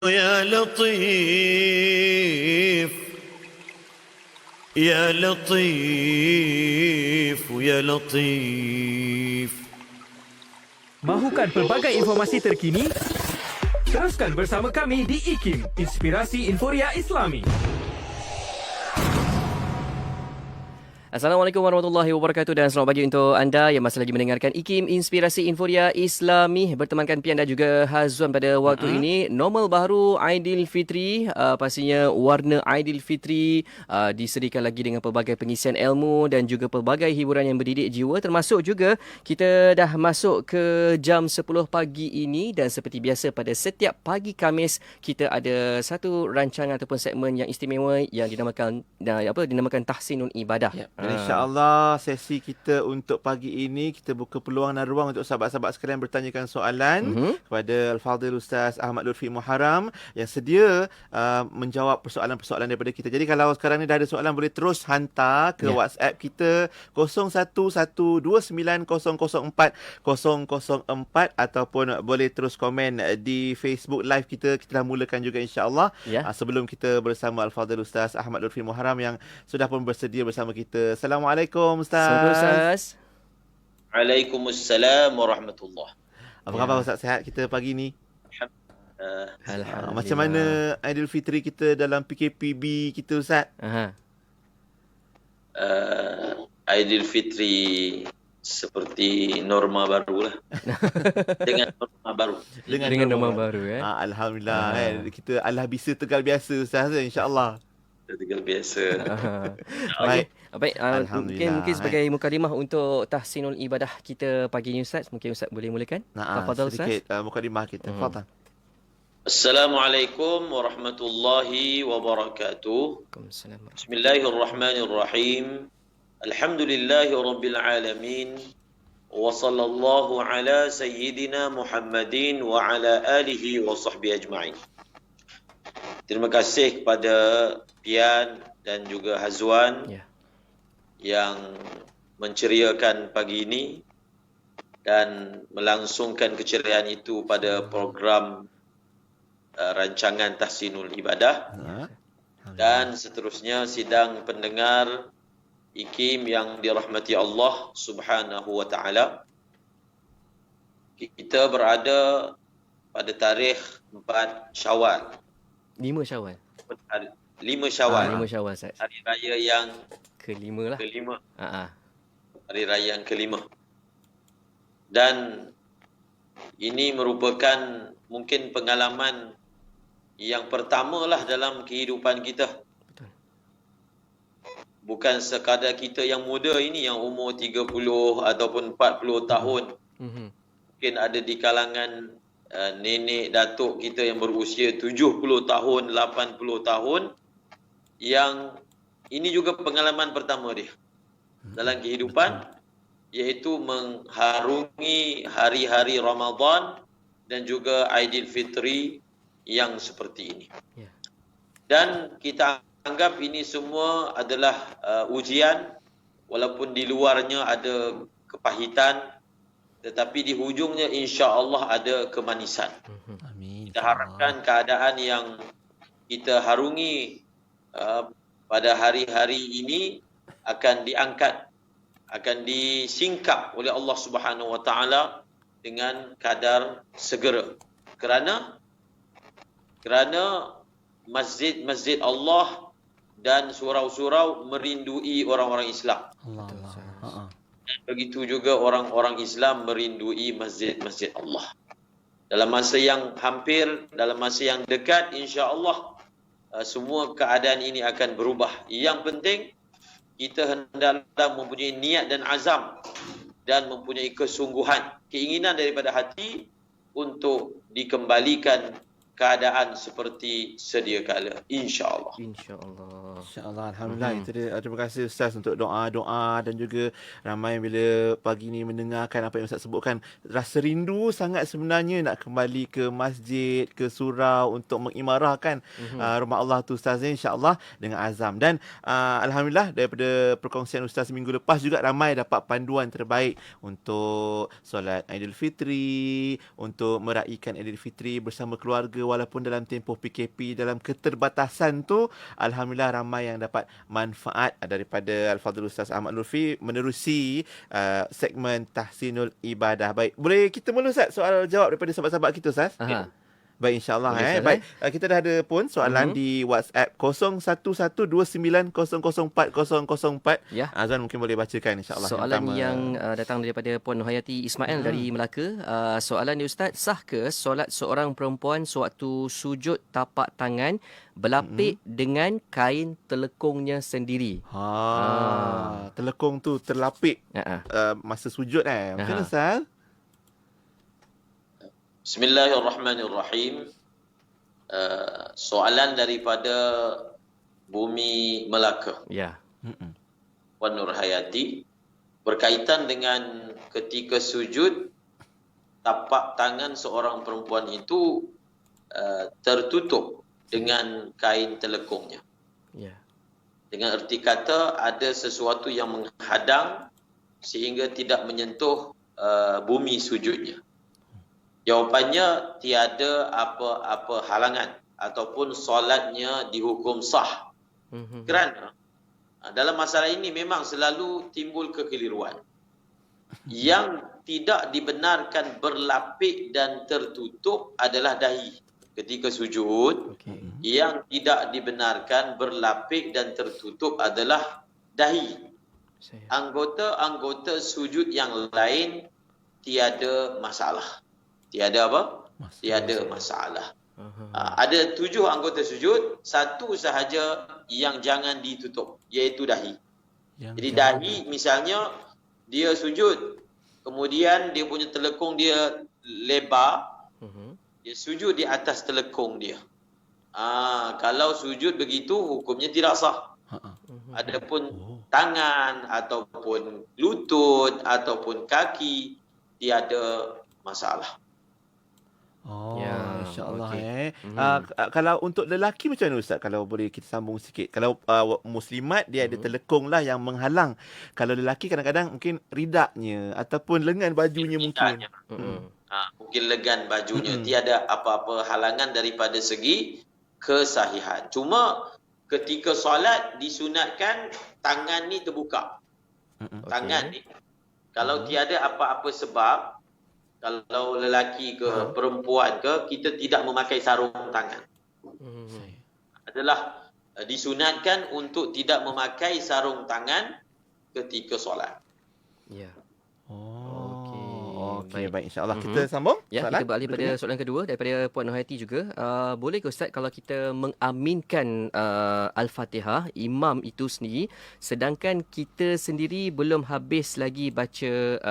يا لطيف يا لطيف يا لطيف. Mahukan pelbagai informasi terkini? Teruskan bersama kami di IKIM, Inspirasi Inforia Islami. Assalamualaikum warahmatullahi wabarakatuh dan selamat pagi untuk anda yang masih lagi mendengarkan IKIM Inspirasi Inforia Islami. Bertemankan Pian dan juga Hazwan pada waktu ini. Normal baru Aidilfitri, pastinya warna Aidilfitri disediakan lagi dengan pelbagai pengisian ilmu dan juga pelbagai hiburan yang mendidik jiwa. Termasuk juga kita dah masuk ke jam 10 pagi ini dan seperti biasa pada setiap pagi Khamis kita ada satu rancangan ataupun segmen yang istimewa yang dinamakan Tahsinul Ibadah. Ya. Dan insya-Allah sesi kita untuk pagi ini kita buka peluang dan ruang untuk sahabat-sahabat sekalian bertanyakan soalan kepada Al-Fadhil Ustaz Ahmad Lutfi Muharram yang sedia menjawab persoalan-persoalan daripada kita. Jadi kalau sekarang ni dah ada soalan boleh terus hantar ke WhatsApp kita 0112900404 ataupun boleh terus komen di Facebook live kita. Kita dah mulakan juga insya-Allah. Sebelum kita bersama Al-Fadhil Ustaz Ahmad Lutfi Muharram yang sudah pun bersedia bersama kita. Assalamualaikum Ustaz. Assalamualaikum Ustaz. Waalaikumsalam warahmatullahi. Apa khabar Ustaz, sihat kita pagi ni? Alhamdulillah. Macam mana Aidilfitri kita dalam PKPB kita Ustaz? Aidilfitri seperti norma baru lah. Dengan norma baru. Dengan norma baru Alhamdulillah kita Allah bisa tegal biasa Ustaz insya-Allah. Tegal biasa. Baik, Alhamdulillah. mungkin sebagai mukadimah untuk tahsinul ibadah kita pagi ni Ustaz, mungkin Ustaz boleh mulakan. Tafadhal Ustaz. Sedikit mukadimah kita. Tafadhal. Assalamualaikum warahmatullahi wabarakatuh. Waalaikumsalam. Bismillahirrahmanirrahim. Alhamdulillahi rabbil alamin. Wa sallallahu ala sayyidina Muhammadin wa ala alihi wa sahbihi ajma'in. Terima kasih kepada Pian dan juga Hazwan yang menceriakan pagi ini dan melangsungkan keceriaan itu pada program rancangan Tahsinul Ibadah dan seterusnya sidang pendengar IKIM yang dirahmati Allah Subhanahu wa taala. Kita berada pada tarikh 4 Syawal. 5 Syawal. 5 Syawal. 5 Syawal Ustaz. Hari raya yang kelima lah. Hari raya yang kelima. Dan ini merupakan mungkin pengalaman yang pertamalah dalam kehidupan kita. Betul. Bukan sekadar kita yang muda ini yang umur 30 ataupun 40 tahun. Mungkin ada di kalangan nenek datuk kita yang berusia 70 tahun, 80 tahun yang ini juga pengalaman pertama dia dalam kehidupan, iaitu mengharungi hari-hari Ramadan dan juga Aidilfitri yang seperti ini. Dan kita anggap ini semua adalah ujian, walaupun di luarnya ada kepahitan, tetapi di hujungnya insya-Allah ada kemanisan. Amin. Kita harapkan keadaan yang kita harungi pada hari-hari ini akan diangkat, akan disingkap oleh Allah Subhanahu wa taala dengan kadar segera. Kerana masjid-masjid Allah dan surau-surau merindui orang-orang Islam. Dan begitu juga orang-orang Islam merindui masjid-masjid Allah. Dalam masa yang hampir, dalam masa yang dekat, insya-Allah semua keadaan ini akan berubah. Yang penting kita hendaklah mempunyai niat dan azam dan mempunyai kesungguhan, keinginan daripada hati untuk dikembalikan keadaan seperti sedia kala, insya-Allah. Insya-Allah. Alhamdulillah. Itu dia. Terima kasih Ustaz untuk doa-doa dan juga ramai bila pagi ni mendengarkan apa yang Ustaz sebutkan. Rasa rindu sangat sebenarnya nak kembali ke masjid, ke surau untuk mengimarahkan rumah Allah tu Ustaz, insya-Allah dengan azam. Dan alhamdulillah daripada perkongsian Ustaz minggu lepas juga ramai dapat panduan terbaik untuk solat Aidilfitri, untuk meraihkan Aidilfitri bersama keluarga walaupun dalam tempoh PKP, dalam keterbatasan tu, alhamdulillah ramai yang dapat manfaat daripada Al-Fadhil Ustaz Ahmad Lutfi menerusi segmen Tahsinul Ibadah. Baik, boleh kita mula Ustaz soal jawab daripada sahabat-sahabat kita Ustaz? Aha. Baik, insyaAllah. Boleh, Ustaz, Baik, kita dah ada pun soalan di WhatsApp 0112900404. Ya. Azwan mungkin boleh bacakan insyaAllah. Soalan yang datang daripada Puan Nohayati Ismail dari Melaka. Soalan dia Ustaz, sah ke solat seorang perempuan sewaktu sujud tapak tangan berlapik dengan kain telekungnya sendiri? Telekung tu terlapik masa sujud Macam mana Ustaz? Bismillahirrahmanirrahim. Soalan daripada Bumi Melaka. Ya. Puan Nurhayati berkaitan dengan ketika sujud tapak tangan seorang perempuan itu tertutup dengan kain telekungnya. Ya. Dengan erti kata ada sesuatu yang menghadang sehingga tidak menyentuh bumi sujudnya. Jawapannya tiada apa-apa halangan ataupun solatnya dihukum sah. Kerana dalam masalah ini memang selalu timbul kekeliruan. Yang tidak dibenarkan berlapik dan tertutup adalah dahi ketika sujud. Yang tidak dibenarkan berlapik dan tertutup adalah dahi. Anggota-anggota sujud yang lain tiada masalah. Tiada apa? Tiada masalah. Ada 7 anggota sujud, satu sahaja yang jangan ditutup, iaitu dahi. Jadi dahi misalnya dia sujud, kemudian dia punya telekung dia lebar, dia sujud di atas telekung dia. Kalau sujud begitu hukumnya tidak sah. Adapun tangan ataupun lutut ataupun kaki tiada masalah. InsyaAllah. Kalau untuk lelaki macam mana Ustaz? Kalau boleh kita sambung sikit. Kalau muslimat dia ada telekung lah yang menghalang. Kalau lelaki kadang-kadang mungkin ridaknya ataupun lengan bajunya mungkin. Mungkin lengan bajunya. Tiada apa-apa halangan daripada segi kesahihan. Cuma ketika solat disunatkan tangan ni terbuka. Tangan ni. Kalau tiada apa-apa sebab, kalau lelaki ke perempuan ke, kita tidak memakai sarung tangan. Adalah disunatkan untuk tidak memakai sarung tangan ketika solat. Ya. Okey, baik, insyaAllah kita sambung. Ya, kita beralih pada soalan kedua daripada Puan Nohayati juga. Boleh ke Ustaz kalau kita mengaminkan Al-Fatihah, imam itu sendiri, sedangkan kita sendiri belum habis lagi baca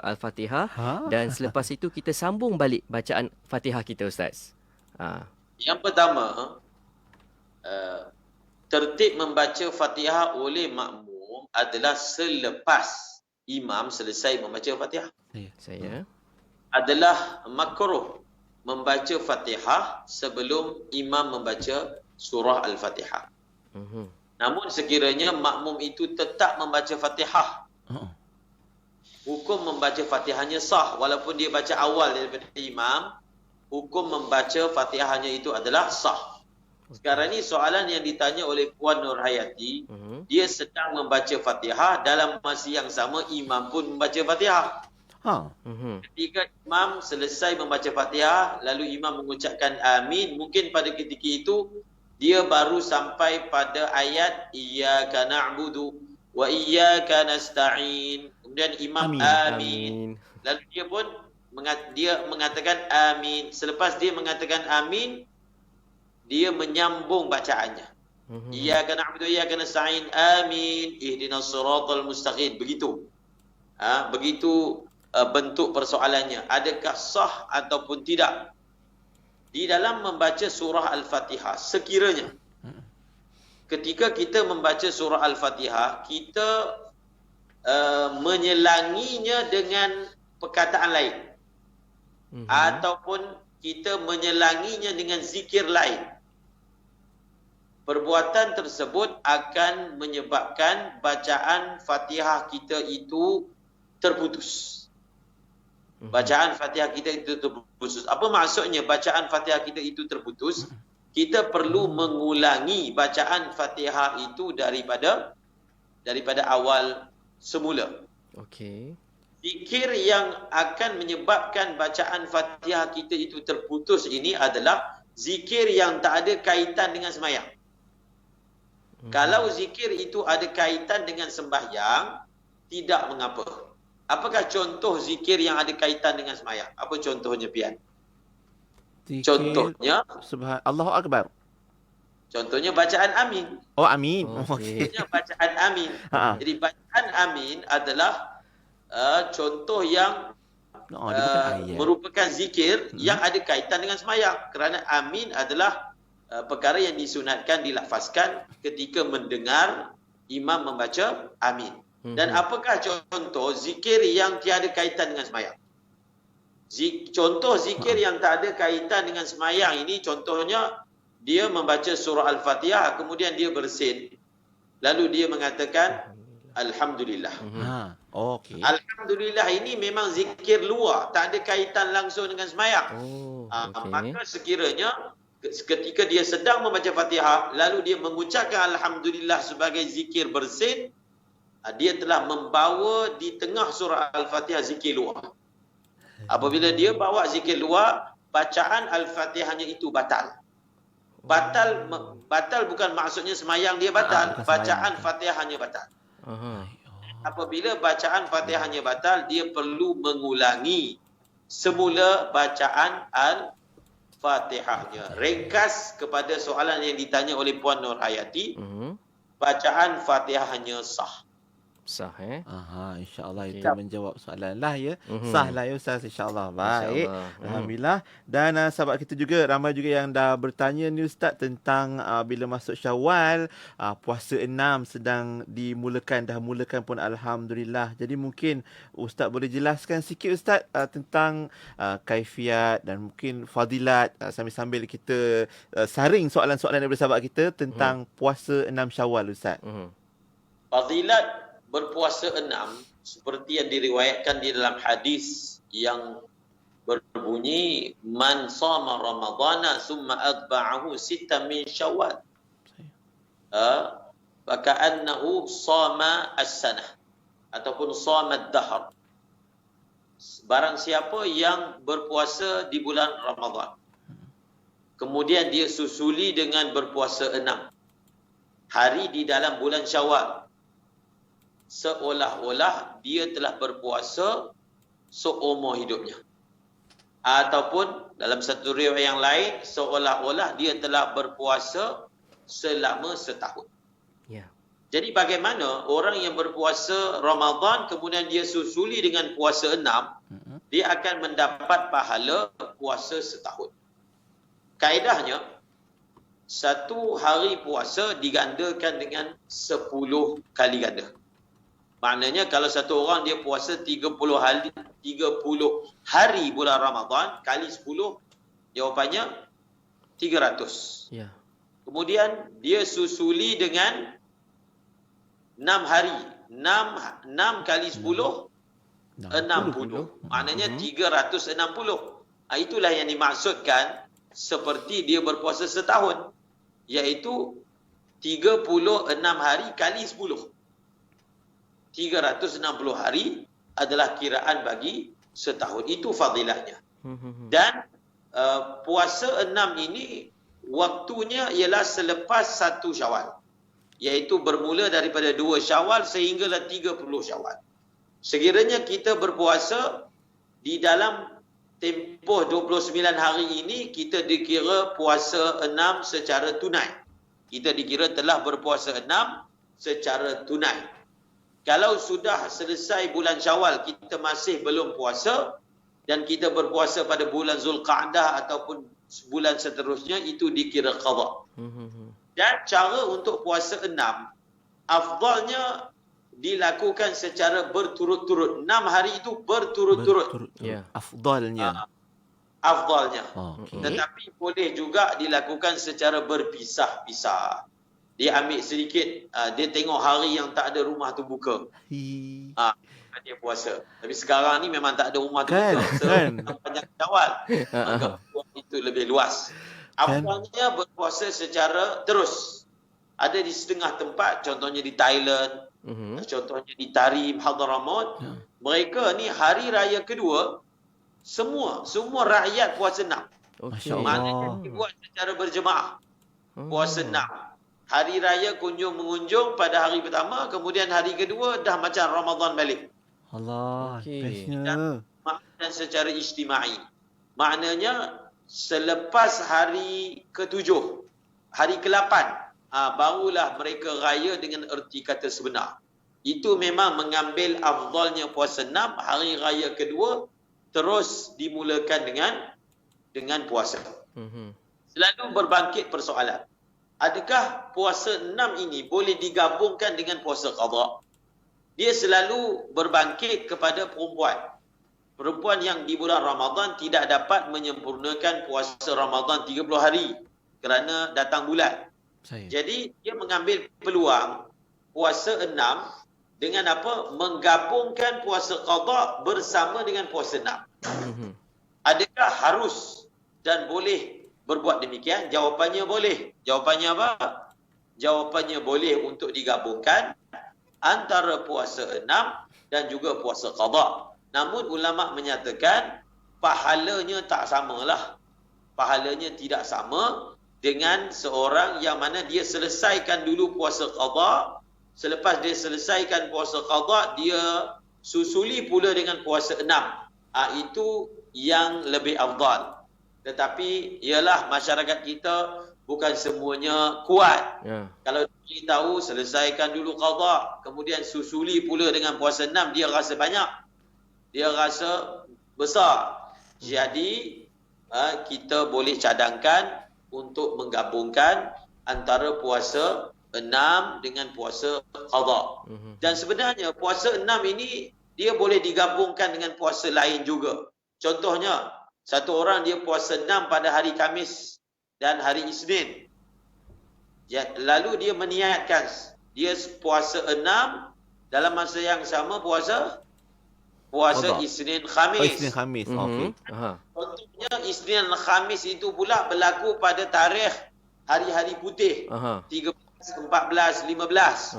Al-Fatihah dan selepas itu kita sambung balik bacaan Fatihah kita Ustaz? Yang pertama, tertib membaca Fatihah oleh makmum adalah selepas imam selesai membaca Fatihah. Saya adalah makruh membaca Fatihah sebelum imam membaca surah Al-Fatihah. Namun sekiranya makmum itu tetap membaca Fatihah, hukum membaca Fatihahnya sah walaupun dia baca awal daripada imam, hukum membaca Fatihahnya itu adalah sah. Sekarang ni soalan yang ditanya oleh Puan Nurhayati, dia sedang membaca Fatihah, dalam masa yang sama imam pun membaca Fatihah. Ketika imam selesai membaca Fatihah, lalu imam mengucapkan amin, mungkin pada ketika itu dia baru sampai pada ayat iyyaka na'budu wa iyyaka nasta'in. Kemudian imam amin. Lalu dia pun mengatakan amin. Selepas dia mengatakan amin, dia menyambung bacaannya. Iyyaka na'budu wa iyyaka nasta'in. Amin. Ihdinas siratal mustaqim. Begitu. Begitu bentuk persoalannya. Adakah sah ataupun tidak? Di dalam membaca surah Al-Fatihah, sekiranya ketika kita membaca surah Al-Fatihah, kita menyelanginya dengan perkataan lain, ataupun kita menyelanginya dengan zikir lain, perbuatan tersebut akan menyebabkan bacaan Fatihah kita itu terputus. Bacaan Fatihah kita itu terputus. Apa maksudnya bacaan Fatihah kita itu terputus? Kita perlu mengulangi bacaan Fatihah itu daripada awal semula. Okey. Zikir yang akan menyebabkan bacaan Fatihah kita itu terputus ini adalah zikir yang tak ada kaitan dengan sembahyang. Kalau zikir itu ada kaitan dengan sembahyang, tidak mengapa. Apakah contoh zikir yang ada kaitan dengan sembahyang? Apa contohnya, Pian? Zikir, Contohnya, Allahu Akbar. contohnya bacaan amin. Oh, amin. Okey. Contohnya bacaan amin. Ha. Jadi bacaan amin adalah contoh yang Oh, dia bukan ayat. merupakan zikir yang ada kaitan dengan sembahyang. Kerana amin adalah perkara yang disunatkan dilafazkan ketika mendengar imam membaca amin. Dan apakah contoh zikir yang tiada kaitan dengan sembahyang? Contoh zikir yang tak ada kaitan dengan sembahyang ini, contohnya dia membaca surah Al-Fatihah, kemudian dia bersin, lalu dia mengatakan Alhamdulillah. Ha. Okey. Alhamdulillah ini memang zikir luar, tak ada kaitan langsung dengan sembahyang. Oh, Maka sekiranya ketika dia sedang membaca Fatihah, lalu dia mengucapkan Alhamdulillah sebagai zikir bersin, dia telah membawa di tengah surah Al-Fatihah zikir luar. Apabila dia bawa zikir luar, bacaan Al-Fatihahnya itu batal. Batal bukan maksudnya semayang dia batal. bukan Bacaan semayang. Fatihahnya batal. Aha. Apabila bacaan Fatihahnya batal, dia perlu mengulangi semula bacaan Al-Fatihahnya. Ringkas kepada soalan yang ditanya oleh Puan Nur Hayati, bacaan Fatihahnya sah. Sah Aha, insya-Allah itu Okey. menjawab soalan lah ya. Sah lah ya Ustaz, insya-Allah. Baik. InsyaAllah. Alhamdulillah. Dan sahabat kita juga, ramai juga yang dah bertanya ni Ustaz tentang bila masuk Syawal, puasa 6 sedang dimulakan, dah mulakan pun alhamdulillah. Jadi mungkin Ustaz boleh jelaskan sikit Ustaz tentang kaifiat dan mungkin fadilat sambil-sambil kita saring soalan-soalan daripada sahabat kita tentang puasa 6 Syawal Ustaz. Fadilat berpuasa 6 seperti yang diriwayatkan di dalam hadis yang berbunyi man shama ramadhana summa atba'ahu sittan min syawal faka'annahu shama as-sanah ataupun shama ad-dahr. Barang siapa yang berpuasa di bulan Ramadan, kemudian dia susuli dengan berpuasa 6 hari di dalam bulan Syawal, seolah-olah dia telah berpuasa seumur hidupnya. Ataupun dalam satu riwayat yang lain, seolah-olah dia telah berpuasa selama setahun. Ya. Jadi bagaimana orang yang berpuasa Ramadan kemudian dia susuli dengan puasa 6, dia akan mendapat pahala puasa setahun. Kaedahnya, satu hari puasa digandakan dengan 10 kali ganda. Maknanya kalau satu orang dia puasa 30 hari bulan Ramadan kali 10, jawapannya 300. Ya. Kemudian dia susuli dengan 6 hari. 6 kali 10, 60. Maknanya 360. Itulah yang dimaksudkan seperti dia berpuasa setahun. Iaitu 36 hari kali 10. 360 hari adalah kiraan bagi setahun. Itu fadilahnya. Dan puasa 6 ini waktunya ialah selepas 1 Syawal. Iaitu bermula daripada 2 Syawal sehinggalah 30 Syawal. Sekiranya kita berpuasa di dalam tempoh 29 hari ini, kita dikira puasa 6 secara tunai. Kita dikira telah berpuasa 6 secara tunai. Kalau sudah selesai bulan Syawal, kita masih belum puasa dan kita berpuasa pada bulan Zulqa'dah ataupun bulan seterusnya, itu dikira qadha. Dan cara untuk puasa 6, afdalnya dilakukan secara berturut-turut. 6 hari itu berturut-turut. Ya. Afdalnya. Afdalnya. Okey. Tetapi boleh juga dilakukan secara berpisah-pisah. Dia ambil sedikit, dia tengok hari yang tak ada rumah tu buka. dia puasa. Tapi sekarang ni memang tak ada rumah Kan, terbuka. kan. Sepanjang Syawal. Maka peluang itu lebih luas. Afdalnya berpuasa secara terus. Ada di setengah tempat, contohnya di Thailand, contohnya di Tarim, Hadramaut. Mereka ni hari raya kedua, semua rakyat puasa 6. Okey. Maknanya dibuat secara berjemaah. Puasa 6. Hari raya mengunjung pada hari pertama, kemudian hari kedua dah macam Ramadan balik. Allah, Okey. bestnya. Dan secara ijtimai. Maknanya selepas hari ke-7, hari ke-8, barulah mereka raya dengan erti kata sebenar. Itu memang mengambil afdalnya puasa 6, hari raya kedua terus dimulakan dengan puasa. Selalu berbangkit persoalan. Adakah puasa 6 ini boleh digabungkan dengan puasa qada? Dia selalu berbangkit kepada perempuan. Perempuan yang di bulan Ramadan tidak dapat menyempurnakan puasa Ramadan 30 hari kerana datang bulan. Jadi dia mengambil peluang puasa 6 dengan apa? Menggabungkan puasa qada bersama dengan puasa 6. Adakah harus dan boleh berbuat demikian? Jawapannya boleh. Jawapannya apa? Jawapannya boleh untuk digabungkan antara puasa 6 dan juga puasa qada. Namun ulama menyatakan pahalanya tak samalah. Pahalanya tidak sama dengan seorang yang mana dia selesaikan dulu puasa qada. Selepas dia selesaikan puasa qada, dia susuli pula dengan puasa 6. Itu yang lebih afdal. Tetapi ialah masyarakat kita bukan semuanya kuat. Kalau dia tahu selesaikan dulu qada, kemudian susuli pula dengan puasa 6, dia rasa banyak. Dia rasa besar. Jadi kita boleh cadangkan untuk menggabungkan antara puasa 6 dengan puasa qada. Dan sebenarnya puasa 6 ini dia boleh digabungkan dengan puasa lain juga. Contohnya, satu orang dia puasa 6 pada hari Khamis dan hari Isnin. Lalu dia meniatkan dia puasa 6 dalam masa yang sama puasa Isnin Khamis. Isnin Khamis. Okey. Contohnya Isnin Khamis itu pula berlaku pada tarikh hari-hari putih. 13, 14, 15.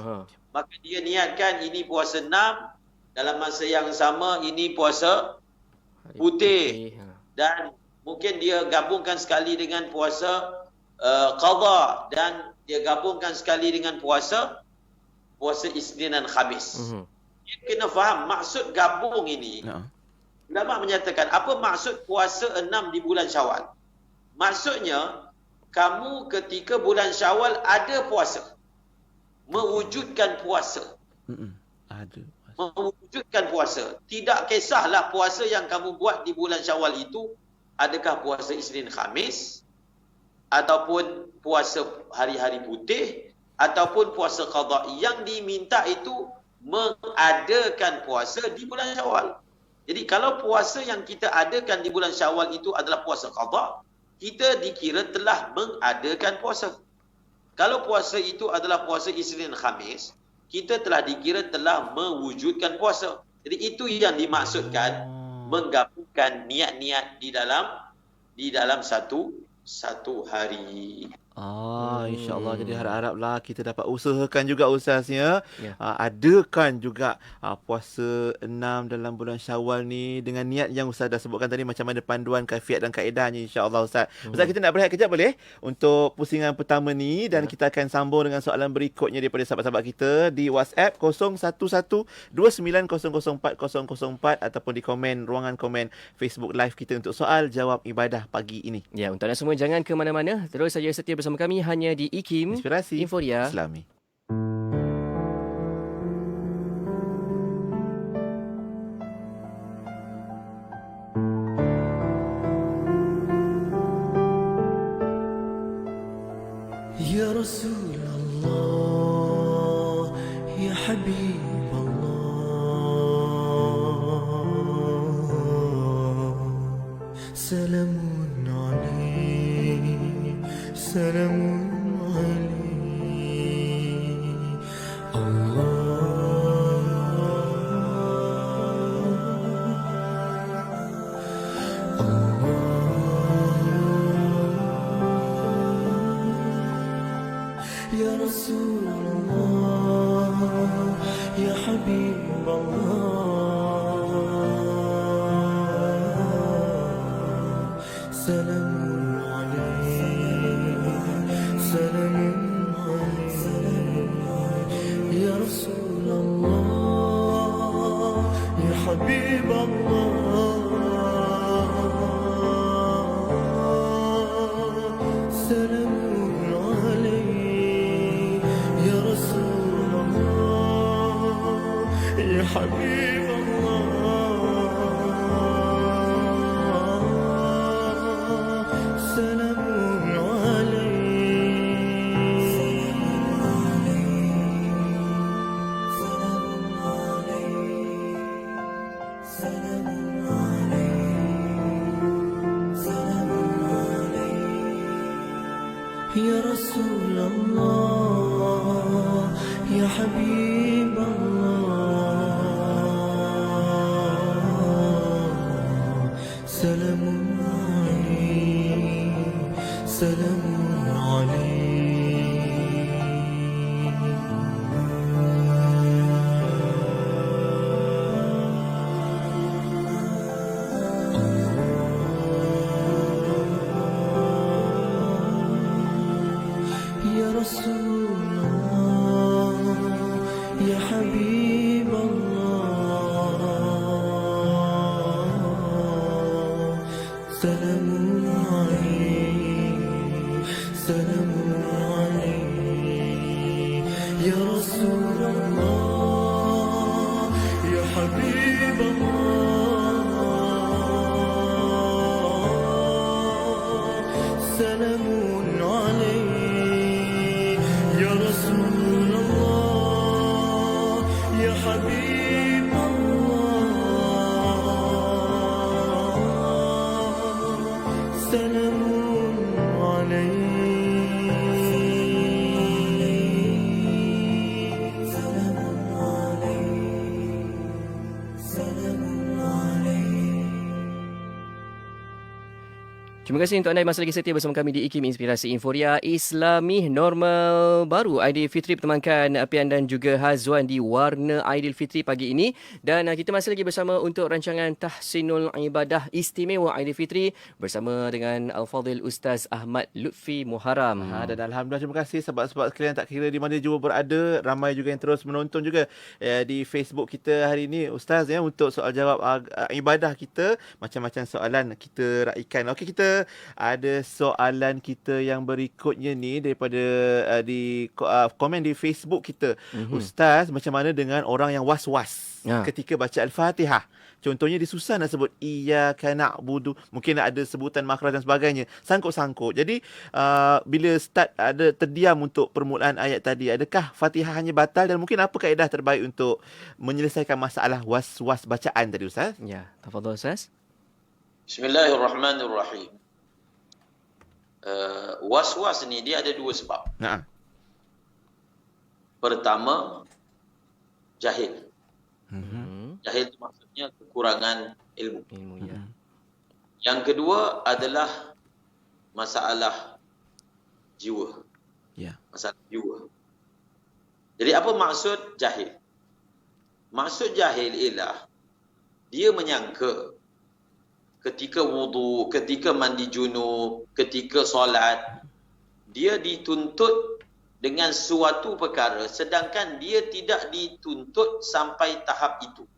Maka dia niatkan ini puasa 6, dalam masa yang sama ini puasa putih. Dan mungkin dia gabungkan sekali dengan puasa qada dan dia gabungkan sekali dengan puasa Isnin dan Khamis. Dia kena faham maksud gabung ini. Ulama menyatakan apa maksud puasa 6 di bulan Syawal? Maksudnya kamu ketika bulan Syawal ada puasa. Mewujudkan puasa. Mewujudkan puasa. Tidak kisahlah puasa yang kamu buat di bulan Syawal itu adakah puasa Isnin Khamis ataupun puasa hari-hari putih ataupun puasa qada. Yang diminta itu mengadakan puasa di bulan Syawal. Jadi kalau puasa yang kita adakan di bulan Syawal itu adalah puasa qada, kita dikira telah mengadakan puasa. Kalau puasa itu adalah puasa Isnin Khamis, kita telah dikira telah mewujudkan puasa. Jadi itu yang dimaksudkan menggabungkan niat-niat di dalam satu hari. InsyaAllah. Jadi harap-haraplah kita dapat usahakan juga Ustaznya. Adakan juga puasa 6 dalam bulan Syawal ni dengan niat yang Ustaz dah sebutkan tadi, macam mana panduan kaifiat dan kaedahnya, insyaAllah Ustaz. Ustaz, kita nak berehat kejap boleh untuk pusingan pertama ni, dan kita akan sambung dengan soalan berikutnya daripada sahabat-sahabat kita di WhatsApp 0112900404 ataupun di ruangan komen Facebook Live kita untuk soal jawab ibadah pagi ini. Ya, untuk anda semua jangan ke mana-mana, terus saja setia bersama kami hanya di IKIM Inspirasi Inforia Islami. Ya Rasulullah, Ya Habiballah, Salamun alaik, Salamun alaik, Allah يا رسول الله يا حبيب الله سلام عليك سلام عليك يا رسول الله يا حبيب الله سلام عليك يا رسول الله يا حبيب الله سلام يا رسول الله يا حبيب الله سلام عليك سلام يا رسول الله يا حبيب الله سلام عليك سلام عليك يا رسول الله يا حبيب الله سلام عليك يا رسول الله يا حبيب الله سلام عليك سلام عليك سلام عليك. Terima kasih untuk anda yang masih lagi setia bersama kami di IKIM Inspirasi Inforia Islami Normal Baru Aidilfitri pertemankan Pian dan juga Hazwan di Warna Aidilfitri pagi ini. Dan kita masih lagi bersama untuk rancangan Tahsinul Ibadah Istimewa Aidilfitri bersama dengan Al-Fadhil Ustaz Ahmad Lutfi Muharram. Dan Alhamdulillah, terima kasih sahabat-sahabat sekalian, tak kira di mana jua berada. Ramai juga yang terus menonton juga di Facebook kita hari ini, Ustaz, ya, untuk soal jawab ibadah kita. Macam-macam soalan kita raikan. Okey, kita ada soalan kita yang berikutnya ni daripada di komen di Facebook kita. Ustaz, macam mana dengan orang yang was-was ketika baca Al-Fatihah? Contohnya dia susah nak sebut iyyaka na'budu, mungkin ada sebutan makhraj dan sebagainya, sangkut-sangkut. Jadi bila start ada terdiam untuk permulaan ayat tadi, adakah Fatihah hanya batal dan mungkin apa kaedah terbaik untuk menyelesaikan masalah was-was bacaan tadi, Ustaz? Ya, tafadhal Ustaz. Bismillahirrahmanirrahim. Was-was ni dia ada dua sebab. Pertama, jahil. Jahil itu maksudnya kekurangan ilmu. Ya. Yang kedua adalah masalah jiwa. Ya. Masalah jiwa. Jadi apa maksud jahil? Maksud jahil ialah dia menyangka ketika wudu, ketika mandi junub, ketika solat, dia dituntut dengan suatu perkara sedangkan dia tidak dituntut sampai tahap itu.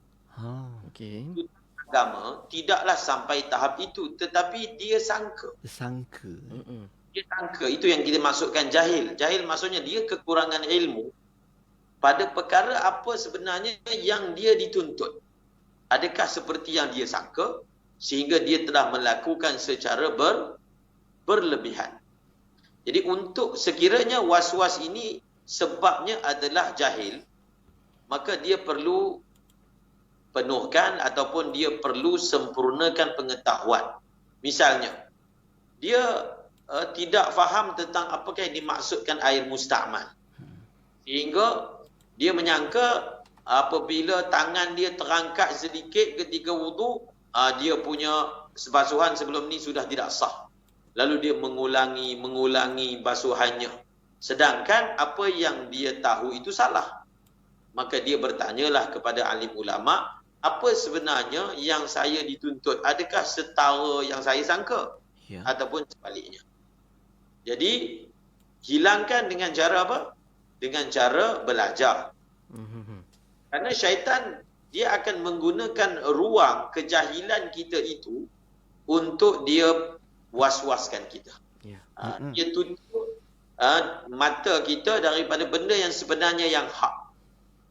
Okey. Agama tidaklah sampai tahap itu, tetapi dia sangka. Dia sangka, itu yang kita maksudkan jahil. Jahil maksudnya dia kekurangan ilmu pada perkara apa sebenarnya yang dia dituntut. Adakah seperti yang dia sangka sehingga dia telah melakukan secara berlebihan. Jadi untuk sekiranya was-was ini sebabnya adalah jahil, maka dia perlu penuhkan ataupun dia perlu sempurnakan pengetahuan. Misalnya, dia tidak faham tentang apakah yang dimaksudkan air musta'mal. Sehingga dia menyangka apabila tangan dia terangkat sedikit ketika wudu, dia punya basuhan sebelum ni sudah tidak sah. Lalu dia mengulangi basuhannya Sedangkan apa yang dia tahu itu salah. Maka dia bertanyalah kepada alim ulama, apa sebenarnya yang saya dituntut? Adakah setara yang saya sangka? Ya. Ataupun sebaliknya. Jadi, hilangkan dengan cara apa? Dengan cara belajar. Kerana syaitan, dia akan menggunakan ruang kejahilan kita itu untuk dia was-waskan kita. Ya. Dia tutup mata kita daripada benda yang sebenarnya yang hak.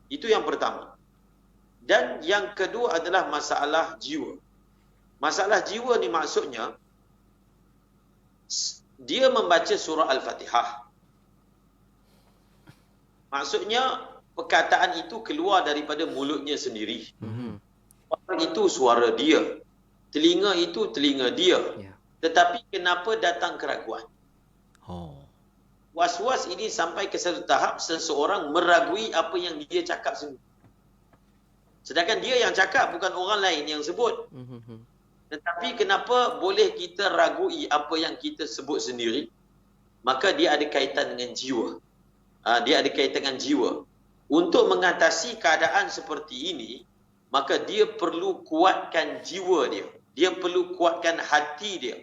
Itu yang pertama. Dan yang kedua adalah masalah jiwa. Masalah jiwa ni maksudnya, dia membaca surah Al-Fatihah. Maksudnya, perkataan itu keluar daripada mulutnya sendiri. Suara itu suara dia. Telinga itu telinga dia. Ya. Tetapi kenapa datang keraguan? Oh. Was-was ini sampai ke satu tahap seseorang meragui apa yang dia cakap sendiri. Sedangkan dia yang cakap, bukan orang lain yang sebut. Tetapi kenapa boleh kita ragui apa yang kita sebut sendiri? Maka dia ada kaitan dengan jiwa. Dia ada kaitan dengan jiwa. Untuk mengatasi keadaan seperti ini, maka dia perlu kuatkan jiwa dia. Dia perlu kuatkan hati dia.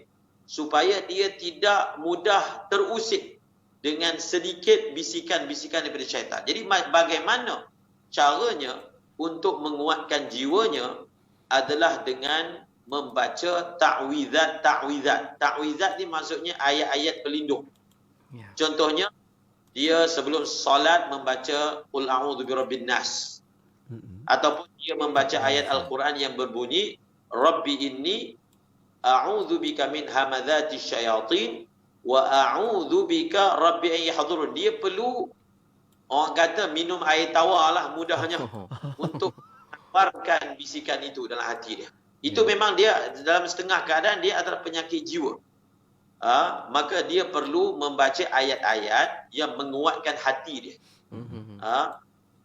Supaya dia tidak mudah terusik dengan sedikit bisikan-bisikan daripada syaitan. Jadi bagaimana caranya untuk menguatkan jiwanya adalah dengan membaca ta'wizat. Ta'wizat ni maksudnya ayat-ayat pelindung. Ya. Contohnya, dia sebelum salat membaca Qul a'udzu birabbin nas. Ataupun dia membaca ayat Al-Quran yang berbunyi Rabbi inni a'udzu bika min hamadzati syayatin wa a'udzu bika rabbi an yahdurun. Dia perlu, orang kata, minum air tawar lah mudahnya untuk mengeluarkan bisikan itu dalam hati dia. Itu memang dia dalam setengah keadaan dia adalah penyakit jiwa. Maka dia perlu membaca ayat-ayat yang menguatkan hati dia.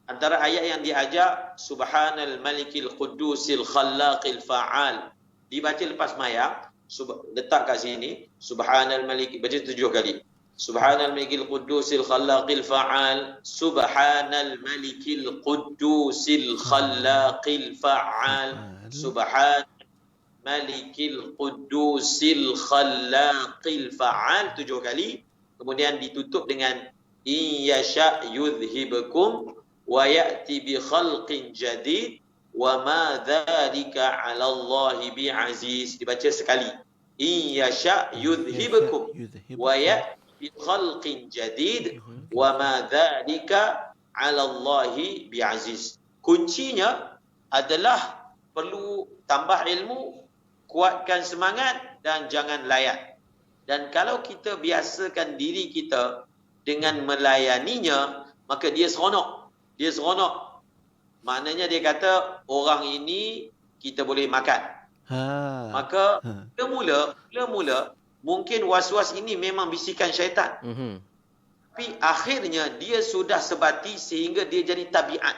Antara ayat yang diajar, Subhanal Malikil Qudusil Khallaqil Fa'al. Dibaca lepas mayang, letak kat sini, Subhanal Malik, baca 7 kali. Subhanal Malikil Qudusil Khallaqil Fa'al. Subhanal Malikil Qudusil Khallaqil Fa'al. Subhanal Malikil Qudusil Khallaqil Fa'al 7 kali. Kemudian ditutup dengan In yasha' yudhibukum wa ya'ti bi khalqin jadid wa ma dzalika 'ala Allahi bi'aziz. Dibaca sekali. In yasha' yudhibukum wa ya'ti bi khalqin jadid wa ma dzalika 'ala Allahi bi'aziz. Kuncinya adalah perlu tambah ilmu, kuatkan semangat dan jangan layan. Dan kalau kita biasakan diri kita dengan melayaninya, maka dia seronok. Dia seronok. Maknanya dia kata, orang ini kita boleh makan. Maka mula-mula mungkin was-was ini memang bisikan syaitan. Tapi akhirnya dia sudah sebati sehingga dia jadi tabiat.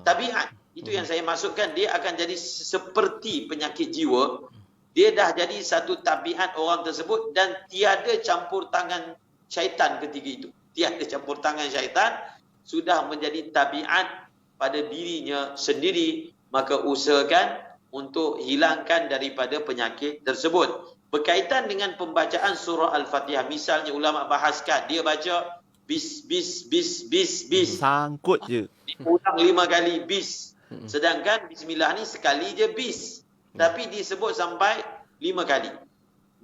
Tabiat. Itu yang saya maksudkan, dia akan jadi seperti penyakit jiwa. Dia dah jadi satu tabiat orang tersebut dan tiada campur tangan syaitan ketika itu. Tiada campur tangan syaitan, sudah menjadi tabiat pada dirinya sendiri. Maka usahakan untuk hilangkan daripada penyakit tersebut. Berkaitan dengan pembacaan surah Al-Fatihah, misalnya ulama bahaskan, dia baca bis. Sangkut je. Diulang 5 kali bis. Sedangkan bismillah ni sekali je bis. Tapi disebut sampai 5 kali.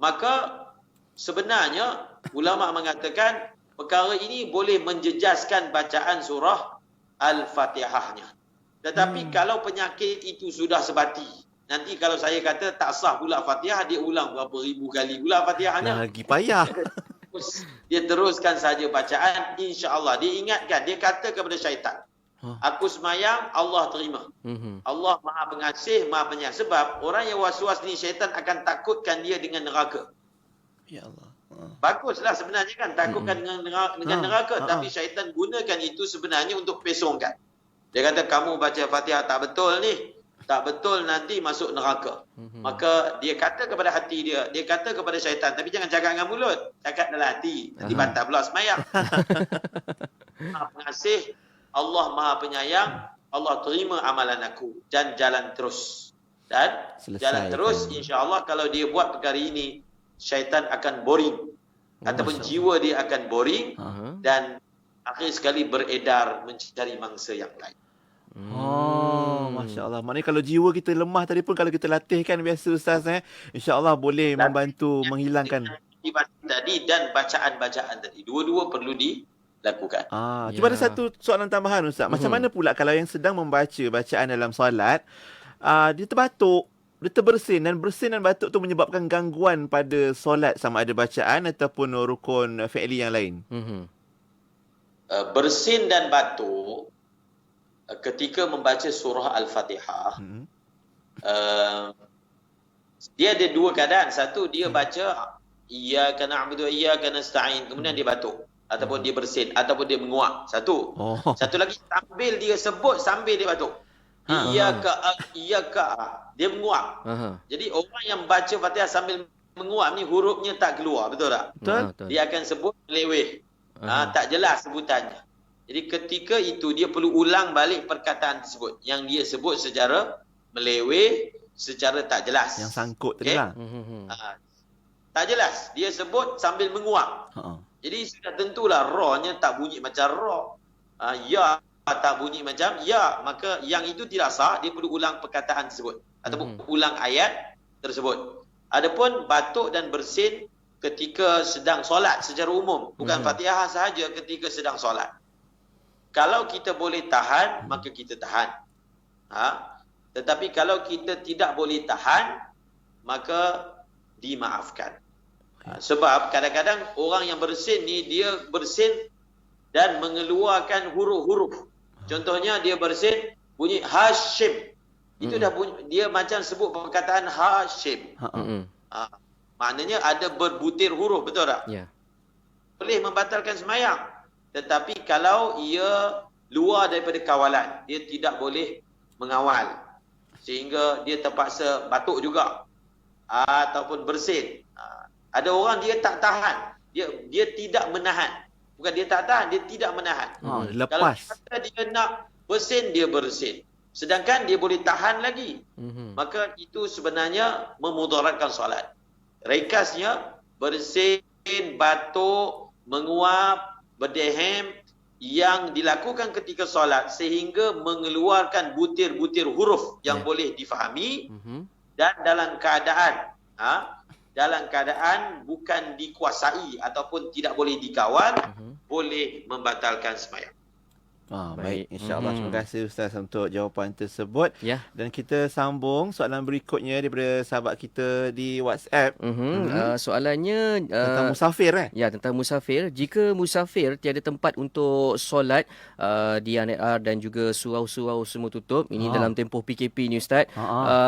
Maka sebenarnya ulama mengatakan perkara ini boleh menjejaskan bacaan surah Al-Fatihahnya. Tetapi kalau penyakit itu sudah sebati, nanti kalau saya kata tak sah pula Fatihah, dia ulang berapa ribu kali pula Fatihahnya. Lagi payah. Dia teruskan saja bacaan, insya-Allah. Dia ingatkan, dia kata kepada syaitan, aku semayang, Allah terima. Allah Maha Pengasih, Maha Penyayang. Sebab orang yang was-was ni, syaitan akan takutkan dia dengan neraka. Ya Allah. Baguslah sebenarnya kan, takutkan dengan neraka. Tapi syaitan gunakan itu sebenarnya untuk pesongkan. Dia kata, kamu baca Fatihah tak betul ni. tak betul nanti masuk neraka. Maka dia kata kepada hati dia kata kepada syaitan, tapi jangan cakap dengan mulut, cakap dalam hati. Nanti batal pula semayang. Maha pengasih, Allah Maha penyayang, Allah terima amalan aku dan jalan terus. Dan jalan terus, insya-Allah kalau dia buat perkara ini, syaitan akan boring. Ataupun jiwa dia akan boring dan akhir sekali beredar mencari mangsa yang lain. Masya Allah. Maknanya kalau jiwa kita lemah tadi pun, kalau kita latihkan biasa Ustaz, insya-Allah boleh membantu menghilangkan Ibadah tadi dan bacaan-bacaan tadi. Dua-dua perlu dilakukan. Cuma ada satu soalan tambahan Ustaz. Macam mana pula kalau yang sedang membaca bacaan dalam solat, dia terbatuk, dia terbersin, dan bersin dan batuk tu menyebabkan gangguan pada solat, sama ada bacaan ataupun rukun fi'li yang lain. Bersin dan batuk ketika membaca surah Al-Fatihah, dia ada dua keadaan. Satu, dia baca iyyaka na'budu wa iyyaka nasta'in, kemudian dia batuk ataupun dia bersin ataupun dia menguap. Satu. Satu lagi, sambil dia sebut sambil dia batuk. Iyyaka dia menguap. Jadi orang yang baca Fatihah sambil menguap ni hurufnya tak keluar, betul tak? Betul. Dia akan sebut meleweh. Tak jelas sebutannya. Jadi ketika itu dia perlu ulang balik perkataan tersebut yang dia sebut secara meleweh, secara tak jelas. Yang sangkut tadi lah. Tak jelas. Dia sebut sambil menguap. Jadi sudah tentulah ra-nya tak bunyi macam ra. Ya tak bunyi macam ya, maka yang itu tidak sah, dia perlu ulang perkataan tersebut ataupun ulang ayat tersebut. Adapun batuk dan bersin ketika sedang solat secara umum, bukan Fatihah sahaja, ketika sedang solat. Kalau kita boleh tahan, maka kita tahan. Tetapi kalau kita tidak boleh tahan, maka dimaafkan. Sebab kadang-kadang orang yang bersin ni, dia bersin dan mengeluarkan huruf-huruf. Contohnya dia bersin bunyi Hashim. Itu dah bunyi, dia macam sebut perkataan Hashim. Maknanya ada berbutir huruf, betul tak? Ya. Boleh membatalkan semayang. Tetapi kalau ia luar daripada kawalan, dia tidak boleh mengawal, sehingga dia terpaksa batuk juga ataupun bersin. Ada orang dia tak tahan, dia tidak menahan. Bukan dia tak tahan, dia tidak menahan. Lepas. Kalau dia nak bersin, dia bersin. Sedangkan dia boleh tahan lagi. Maka itu sebenarnya memudaratkan solat. Rekasnya, bersin, batuk, menguap, berdehem yang dilakukan ketika solat sehingga mengeluarkan butir-butir huruf yang boleh difahami dan dalam keadaan bukan dikuasai ataupun tidak boleh dikawal, boleh membatalkan sembahyang. Baik, insya-Allah. Terima kasih Ustaz untuk jawapan tersebut. Dan kita sambung soalan berikutnya daripada sahabat kita di WhatsApp. Soalannya tentang musafir Ya, tentang musafir. Jika musafir tiada tempat untuk solat di NR dan juga surau-surau semua tutup, ini dalam tempoh PKP ni Ustaz.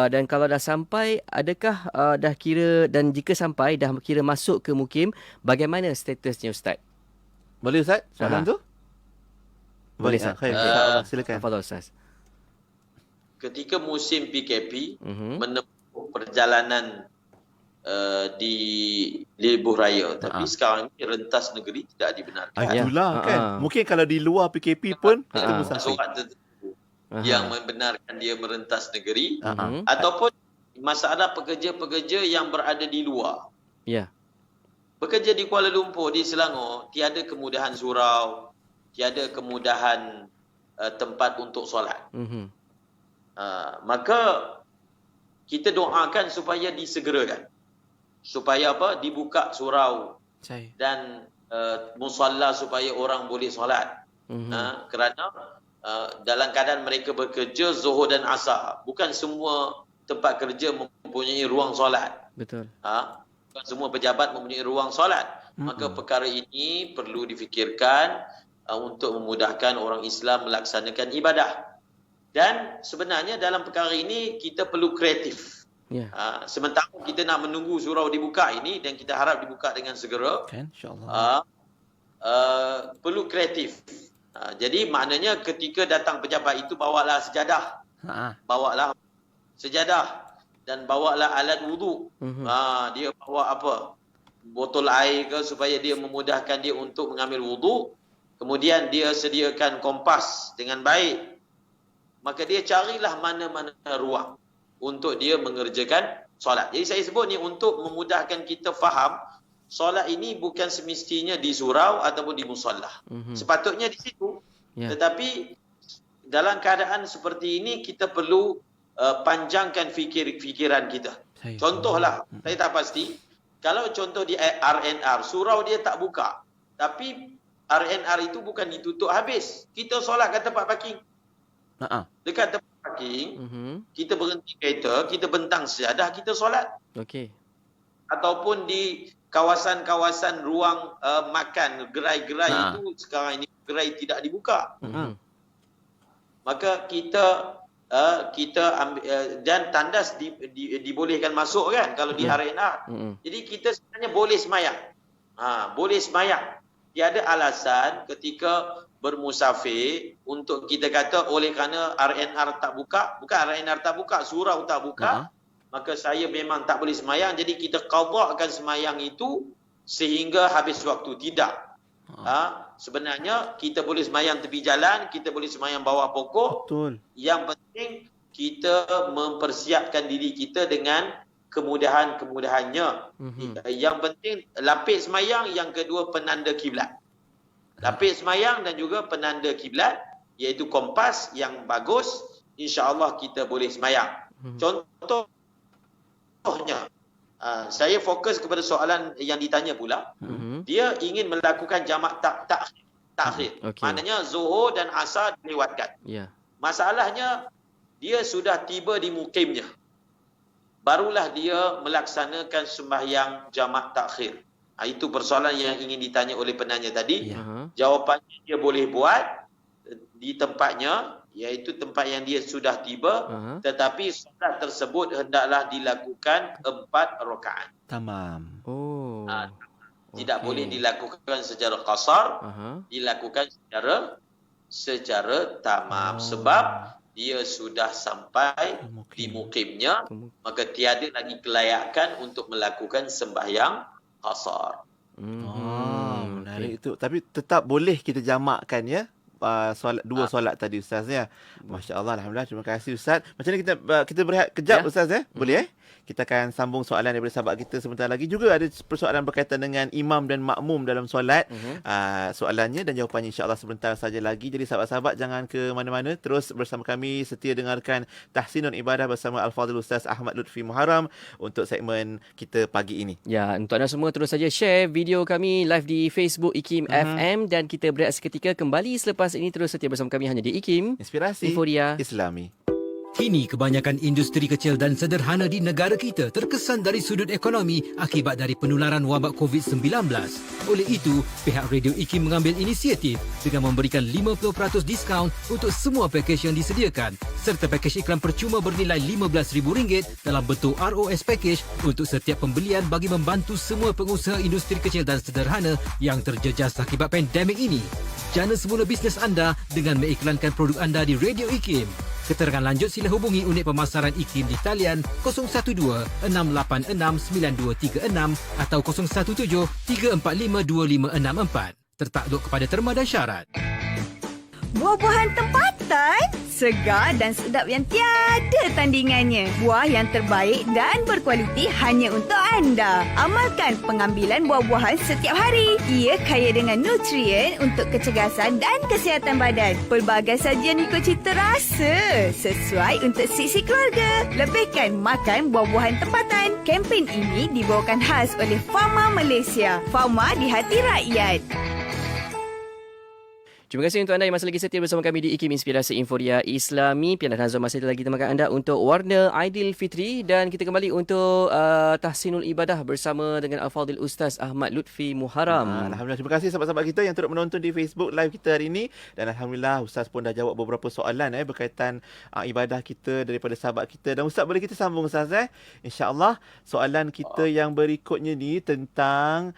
Dan kalau dah sampai, adakah dah kira, dan jika sampai dah kira masuk ke mukim, bagaimana statusnya Ustaz? Boleh Ustaz soalan tu? Boleh Ustaz. Silakan. Tafadhal Ustaz. Ketika musim PKP, menempuh perjalanan di Lebuh Raya, tapi sekarang ni rentas negeri tidak dibenarkan. Itulah kan. Mungkin kalau di luar PKP pun kita musafir. Surat tertentu yang membenarkan dia merentas negeri, ataupun masalah pekerja-pekerja yang berada di luar. Bekerja di Kuala Lumpur, di Selangor, tiada kemudahan surau, tiada kemudahan tempat untuk solat. Maka kita doakan supaya disegerakan. Supaya apa? Dibuka surau dan musalla supaya orang boleh solat. Kerana dalam keadaan mereka bekerja Zuhur dan Asar, bukan semua tempat kerja mempunyai ruang solat. Betul. Bukan semua pejabat mempunyai ruang solat. Maka perkara ini perlu difikirkan untuk memudahkan orang Islam melaksanakan ibadah. Dan sebenarnya dalam perkara ini kita perlu kreatif. Sementara kita nak menunggu surau dibuka ini, dan kita harap dibuka dengan segera, insya-Allah. Perlu kreatif. Jadi maknanya ketika datang pejabat itu, bawalah sejadah, bawalah sejadah dan bawalah alat wuduk. Dia bawa apa? Botol air ke supaya dia memudahkan dia untuk mengambil wuduk. Kemudian dia sediakan kompas dengan baik. Maka dia carilah mana-mana ruang untuk dia mengerjakan solat. Jadi saya sebut ni untuk memudahkan kita faham solat ini bukan semestinya di surau ataupun di musallah. Sepatutnya di situ. Tetapi dalam keadaan seperti ini kita perlu panjangkan fikiran kita. Contohlah, saya tak pasti, kalau contoh di RNR, surau dia tak buka. Tapi RNR itu bukan ditutup habis. Kita solat kat tempat parking. Dekat tempat parking, kita berhenti kereta, kita bentang sejadah, kita solat. Okey. Ataupun di kawasan-kawasan ruang makan, gerai-gerai itu sekarang ini gerai tidak dibuka. Maka kita ambil, dan tandas dibolehkan masuk kan kalau di RNR. Jadi kita sebenarnya boleh semayang. Boleh semayang. Tiada alasan ketika bermusafir untuk kita kata oleh kerana RNR tak buka, bukan RNR tak buka, surau tak buka, maka saya memang tak boleh semayang, jadi kita qadhakan semayang itu sehingga habis waktu. Tidak. Sebenarnya kita boleh semayang tepi jalan, kita boleh semayang bawah pokok. Betul. Yang penting kita mempersiapkan diri kita dengan kemudahan-kemudahannya. Yang penting lapis semayang, yang kedua penanda kiblat. Lapis semayang dan juga penanda kiblat, iaitu kompas yang bagus, insya-Allah kita boleh semayang. Contohnya, saya fokus kepada soalan yang ditanya pula. Dia ingin melakukan jamak takhir. Maknanya zuhur dan asar dilewatkan. Masalahnya dia sudah tiba di mukimnya. Barulah dia melaksanakan sembahyang jamak takhir. Itu persoalan yang ingin ditanya oleh penanya tadi. Jawapannya dia boleh buat di tempatnya, iaitu tempat yang dia sudah tiba, tetapi solat tersebut hendaklah dilakukan 4 rakaat. Tamam. Tidak boleh dilakukan secara qasar, dilakukan secara tamam. Sebab dia sudah sampai di mukimnya, maka tiada lagi kelayakan untuk melakukan sembahyang qasar. Menarik itu. Tapi tetap boleh kita jamakkan ya. Dua solat tadi Ustaz ya. Masya-Allah, alhamdulillah. Terima kasih Ustaz. Macam ni kita berehat kejap Ustaz ya. Boleh Kita akan sambung soalan daripada sahabat kita sebentar lagi. Juga ada persoalan berkaitan dengan imam dan makmum dalam solat. Soalannya dan jawapannya insya-Allah sebentar saja lagi. Jadi sahabat-sahabat jangan ke mana-mana, terus bersama kami setia dengarkan Tahsinul Ibadah bersama Al-Fadhil Ustaz Ahmad Lutfi Muharram untuk segmen kita pagi ini. Ya, untuk anda semua terus saja share video kami live di Facebook IKIM FM dan kita berehat seketika kembali selepas ini. Terus setia bersama kami hanya di IKIM Inspirasi Inforia Islami. Kini kebanyakan industri kecil dan sederhana di negara kita terkesan dari sudut ekonomi akibat dari penularan wabak COVID-19. Oleh itu, pihak Radio IKIM mengambil inisiatif dengan memberikan 50% diskaun untuk semua pakej yang disediakan serta pakej iklan percuma bernilai RM15,000 dalam bentuk ROS package untuk setiap pembelian bagi membantu semua pengusaha industri kecil dan sederhana yang terjejas akibat pandemik ini. Jana semula bisnes anda dengan mengiklankan produk anda di Radio IKIM. Keterangan lanjut sila hubungi unit pemasaran IKIM di talian 012-686-9236 atau 017-345-2564. Tertakluk kepada terma dan syarat. Buah-buahan tempatan, segar dan sedap yang tiada tandingannya. Buah yang terbaik dan berkualiti hanya untuk anda. Amalkan pengambilan buah-buahan setiap hari. Ia kaya dengan nutrien untuk kecergasan dan kesihatan badan. Pelbagai sajian ikut cita rasa sesuai untuk sisi keluarga. Lebihkan makan buah-buahan tempatan. Kempen ini dibawakan khas oleh Pharma Malaysia. Pharma di hati rakyat. Terima kasih untuk anda yang masih lagi setia bersama kami di IKIM Inspirasi Inforia Islami. Pian dan Hazwan masih lagi temakan anda untuk warna Aidilfitri dan kita kembali untuk Tahsinul Ibadah bersama dengan Al-Fadhil Ustaz Ahmad Lutfi Muharram. Alhamdulillah, terima kasih sahabat-sahabat kita yang turut menonton di Facebook live kita hari ini dan alhamdulillah Ustaz pun dah jawab beberapa soalan berkaitan ibadah kita daripada sahabat kita. Dan Ustaz boleh kita sambung Ustaz insya-Allah soalan kita yang berikutnya ni tentang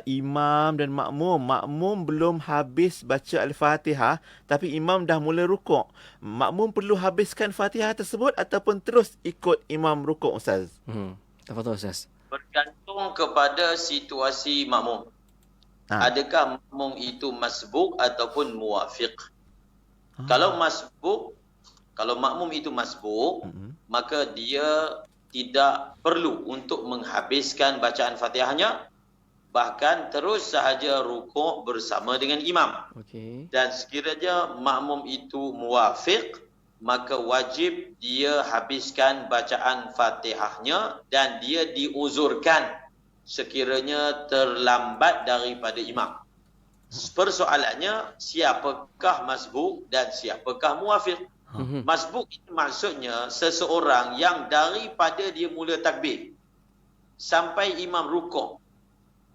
imam dan makmum. Makmum belum habis baca Al-Fatihah Fatihah tapi imam dah mula rukuk. Makmum perlu habiskan Fatihah tersebut ataupun terus ikut imam rukuk, Ustaz? Tafadhol Ustaz. Bergantung kepada situasi makmum. Adakah makmum itu masbuk ataupun muwafiq? Kalau makmum itu masbuk, maka dia tidak perlu untuk menghabiskan bacaan Fatihahnya, bahkan terus sahaja rukuk bersama dengan imam. Okey. Dan sekiranya makmum itu muwafiq, maka wajib dia habiskan bacaan Fatihahnya dan dia diuzurkan sekiranya terlambat daripada imam. Persoalannya, siapakah masbuk dan siapakah muwafiq? Masbuk itu maksudnya seseorang yang daripada dia mula takbir sampai imam rukuk,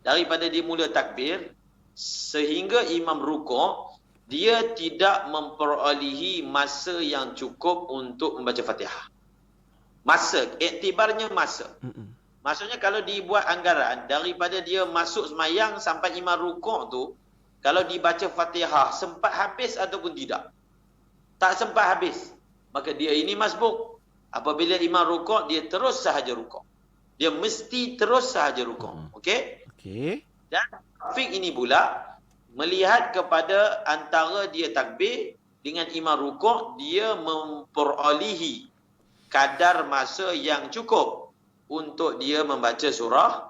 daripada dia mula takbir sehingga imam rukuk, dia tidak memperolehi masa yang cukup untuk membaca Fatihah. Masa, iktibarnya masa. Maksudnya kalau dibuat anggaran daripada dia masuk semayang sampai imam rukuk tu, kalau dibaca Fatihah sempat habis ataupun tidak. Tak sempat habis, maka dia ini masbuk. Apabila imam rukuk, dia terus sahaja rukuk. Dia mesti terus sahaja rukuk. Okey? Okey. Dan muwafiq ini pula melihat kepada antara dia takbir dengan imam rukuk, dia memperolehi kadar masa yang cukup untuk dia membaca surah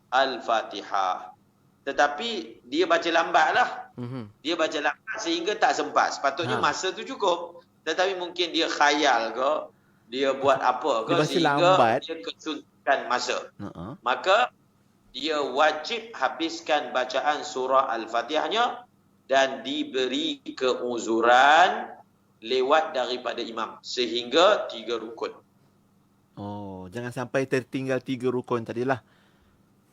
Al-Fatihah. Tetapi dia baca lambatlah. Dia baca lambat sehingga tak sempat. Sepatutnya masa tu cukup. Tetapi mungkin dia khayal ke, dia buat apa ke sehingga dia kesuntikan masa. Maka dia wajib habiskan bacaan surah Al-Fatihahnya dan diberi keuzuran lewat daripada imam sehingga 3 rukun. Oh, jangan sampai tertinggal 3 rukun tadilah.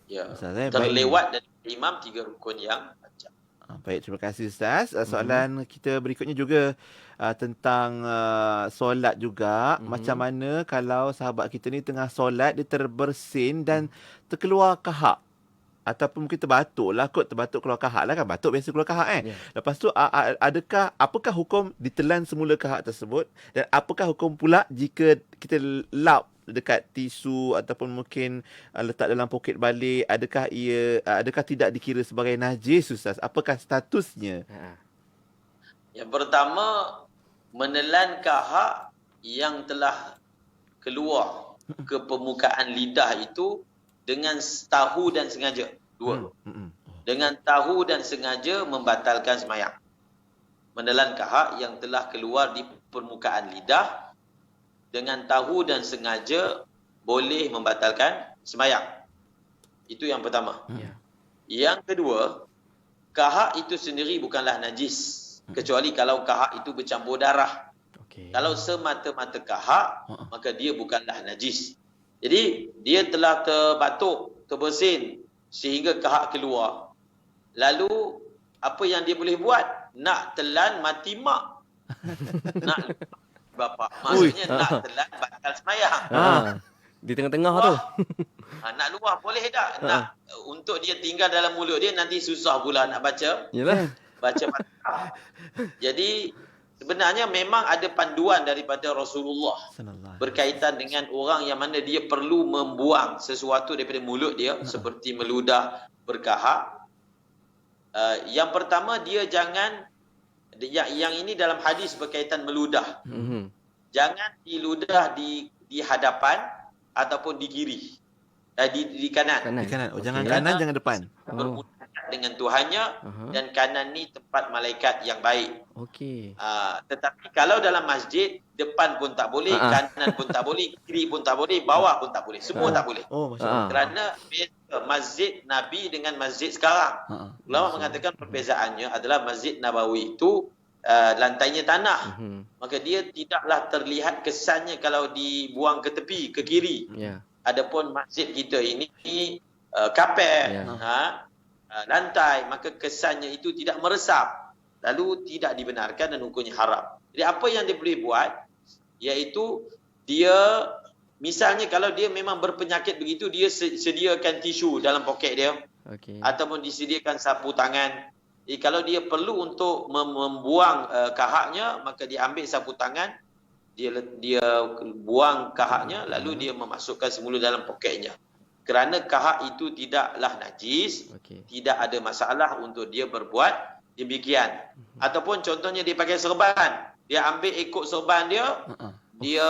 Ya. Ustaz, terlewat dari imam 3 rukun yang baca. Baik, terima kasih Ustaz. Soalan kita berikutnya juga tentang solat juga. Macam mana kalau sahabat kita ni tengah solat, dia terbersin dan terkeluar kahak. Ataupun mungkin terbatuk lah kot, terbatuk keluar kahak lah kan. Batuk biasa keluar kahak kan. Lepas tu apakah hukum ditelan semula kahak tersebut? Dan apakah hukum pula jika kita lap dekat tisu ataupun mungkin letak dalam poket balik, adakah tidak dikira sebagai najis, Ustaz? Apakah statusnya? Yang pertama, menelan kahak yang telah keluar ke permukaan lidah itu dengan tahu dan sengaja. Dua. Dengan tahu dan sengaja membatalkan semayang. Menelan kahak yang telah keluar di permukaan lidah dengan tahu dan sengaja boleh membatalkan semayang. Itu yang pertama. Yang kedua, kahak itu sendiri bukanlah najis. Kecuali kalau kahak itu bercampur darah. Kalau semata-mata kahak, maka dia bukanlah najis. Jadi, dia telah terbatuk, terbersin sehingga kahak keluar. Lalu, apa yang dia boleh buat? Nak telan mati mak. Nak bapa. Maksudnya nak telan batal semayang. Di tengah-tengah tu. Nak luah boleh tak? Nak untuk dia tinggal dalam mulut dia, nanti susah pula nak baca. Yalah. Baca Fatihah. Jadi sebenarnya memang ada panduan daripada Rasulullah berkaitan dengan orang yang mana dia perlu membuang sesuatu daripada mulut dia seperti meludah, berkahak. Yang pertama, dia jangan, yang ini dalam hadis berkaitan meludah. Jangan diludah di hadapan ataupun di kiri. Di kanan. Di kanan. Oh, jangan kanan, jangan depan. Bermunajat dengan Tuhannya dan kanan ni tempat malaikat yang baik. Tetapi kalau dalam masjid, depan pun tak boleh, kanan pun tak boleh, kiri pun tak boleh, bawah pun tak boleh. Semua tak boleh. Oh, masya-Allah. Kerana masjid Nabi dengan masjid sekarang. Ulama mengatakan perbezaannya adalah Masjid Nabawi itu lantainya tanah. Maka dia tidaklah terlihat kesannya kalau dibuang ke tepi, ke kiri. Adapun masjid kita ini kapet, lantai, maka kesannya itu tidak meresap. Lalu tidak dibenarkan dan hukumnya haram. Jadi apa yang dia boleh buat, iaitu dia, misalnya kalau dia memang berpenyakit begitu, dia sediakan tisu dalam poket dia. Ataupun disediakan sapu tangan. Jadi kalau dia perlu untuk membuang kahaknya, maka dia ambil sapu tangan, dia buang kahaknya, lalu dia memasukkan semula dalam poketnya. Kerana kahak itu tidaklah najis, tidak ada masalah untuk dia berbuat demikian. Ataupun contohnya dia pakai serban, dia ambil ekor serban dia, dia